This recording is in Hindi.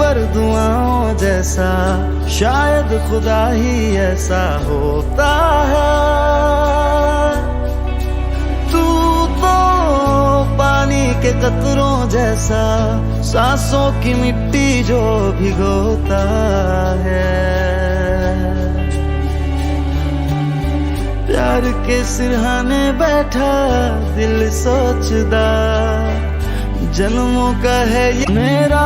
पर दुआओं जैसा, शायद खुदा ही ऐसा होता है। तू तो पानी के कतरों जैसा, सांसों की मिट्टी जो भिगोता है। प्यार के सिरहाने बैठा दिल सोचदा, जन्मों का है ये मेरा